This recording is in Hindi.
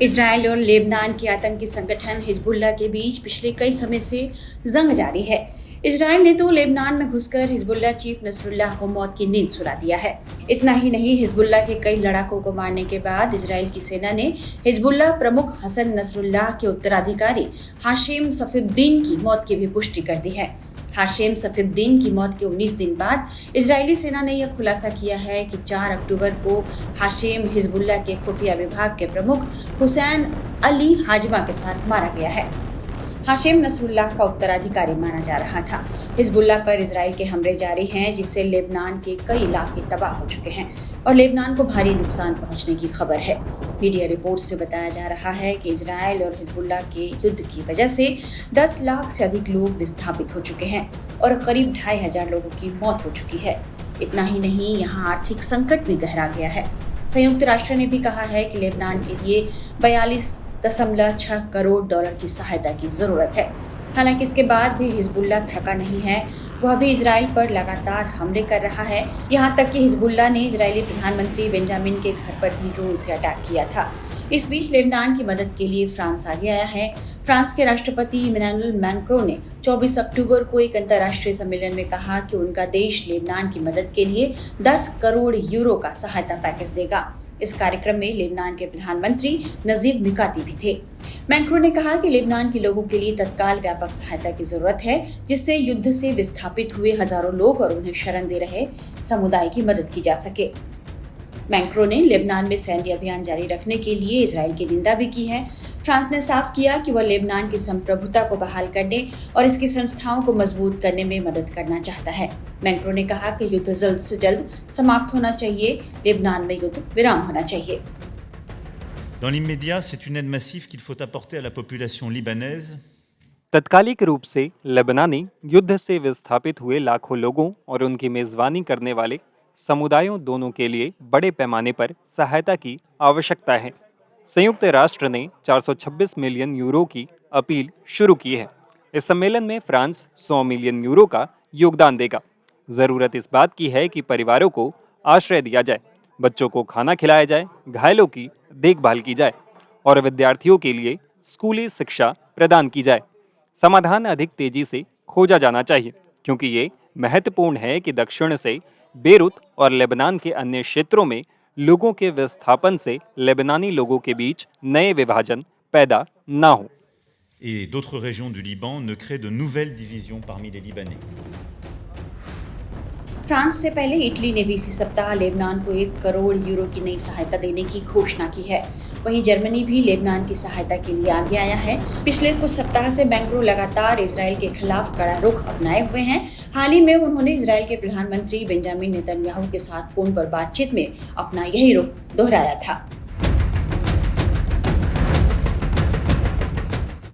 इजरायल और लेबनान के आतंकी संगठन हिजबुल्लाह के बीच पिछले कई समय से जंग जारी है। इजरायल ने तो लेबनान में घुसकर हिजबुल्लाह चीफ नसरुल्लाह को मौत की नींद सुला दिया है। इतना ही नहीं, हिजबुल्लाह के कई लड़ाकों को मारने के बाद इजरायल की सेना ने हिजबुल्लाह प्रमुख हसन नसरुल्लाह के उत्तराधिकारी हाशिम सफीउद्दीन की मौत की भी पुष्टि कर दी है। हाशिम सफीउद्दीन की मौत के 19 दिन बाद इजरायली सेना ने यह खुलासा किया है कि 4 अक्टूबर को हाशिम हिजबुल्लाह के खुफिया विभाग के प्रमुख हुसैन अली हाजमा के साथ मारा गया है। हाशिम नसरुल्लाह का उत्तराधिकारी माना जा रहा था। हिजबुल्लाह पर इजरायल के हमले जारी हैं, जिससे लेबनान के कई इलाके तबाह हो चुके हैं और लेबनान को भारी नुकसान पहुंचने की खबर है। मीडिया रिपोर्ट्स में बताया जा रहा है कि इजरायल और हिजबुल्लाह के युद्ध की वजह से 10 लाख से अधिक लोग विस्थापित हो चुके हैं और करीब 2500 लोगों की मौत हो चुकी है। इतना ही नहीं, यहाँ आर्थिक संकट भी गहरा गया है। संयुक्त राष्ट्र ने भी कहा है कि लेबनान के लिए 42.6 करोड़ डॉलर की सहायता की जरूरत है। हालांकि इसके बाद भी हिजबुल्लाह थका नहीं है, वह भी इजरायल पर लगातार हमले कर रहा है। यहाँ तक कि हिजबुल्लाह ने इजरायली प्रधानमंत्री बेंजामिन के घर पर भी ड्रोन से अटैक किया था। इस बीच लेबनान की मदद के लिए फ्रांस आगे आया है। फ्रांस के राष्ट्रपति इमैनुअल मैक्रों ने 24 अक्टूबर को एक अंतर्राष्ट्रीय सम्मेलन में कहा कि उनका देश लेबनान की मदद के लिए 10 करोड़ यूरो का सहायता पैकेज देगा। इस कार्यक्रम में लेबनान के प्रधानमंत्री नजीब मिकाती भी थे। मैक्रों ने कहा कि लेबनान के लोगों के लिए तत्काल व्यापक सहायता की जरूरत है, जिससे युद्ध से विस्थापित हुए हजारों लोग और उन्हें शरण दे रहे समुदाय की मदद की जा सके। मैक्रों ने लेबनान में सैन्य अभियान जारी रखने के लिए इजरायल की निंदा भी की है। फ्रांस ने साफ किया कि वह लेबनान की संप्रभुता को बहाल करने और इसकी संस्थाओं को मजबूत करने में मदद करना चाहता है। मैक्रों ने कहा कि युद्ध जल्द से जल्द समाप्त होना चाहिए, लेबनान में युद्ध विराम होना चाहिए। Dans l'immédiat, c'est une aide massive qu'il faut apporter à la population libanaise. तत्कालिक रूप से लेबनानी युद्ध से विस्थापित हुए लाखों लोगों और उनकी मेजबानी करने वाले समुदायों दोनों के लिए बड़े पैमाने पर सहायता की आवश्यकता है। संयुक्त राष्ट्र ने 426 मिलियन यूरो की अपील शुरू की है। इस सम्मेलन में फ्रांस 100 मिलियन यूरो का योगदान देगा। ज़रूरत इस बात की है कि परिवारों को आश्रय दिया जाए, बच्चों को खाना खिलाया जाए, घायलों की देखभाल की जाए और विद्यार्थियों के लिए स्कूली शिक्षा प्रदान की जाए। समाधान अधिक तेजी से खोजा जाना चाहिए, क्योंकि ये महत्वपूर्ण है कि दक्षिण से बेरूत और लेबनान के अन्य क्षेत्रों में लोगों के विस्थापन से लेबनानी लोगों के बीच नए विभाजन पैदा न हो। Et d'autres régions du Liban ne créent de nouvelles divisions parmi les Libanais. France से पहले इटली ने भी इसी सप्ताह लेबनान को 1 करोड़ यूरो की नई सहायता देने की घोषणा की है। वहीं जर्मनी भी लेबनान की सहायता के लिए आगे आया है। पिछले कुछ सप्ताह से मैक्रों लगातार इजरायल के खिलाफ कड़ा रुख अपनाए हुए हैं। हाल ही में उन्होंने इजरायल के प्रधानमंत्री बेंजामिन नेतन्याहू के साथ फोन पर बातचीत में अपना यही रुख दोहराया था।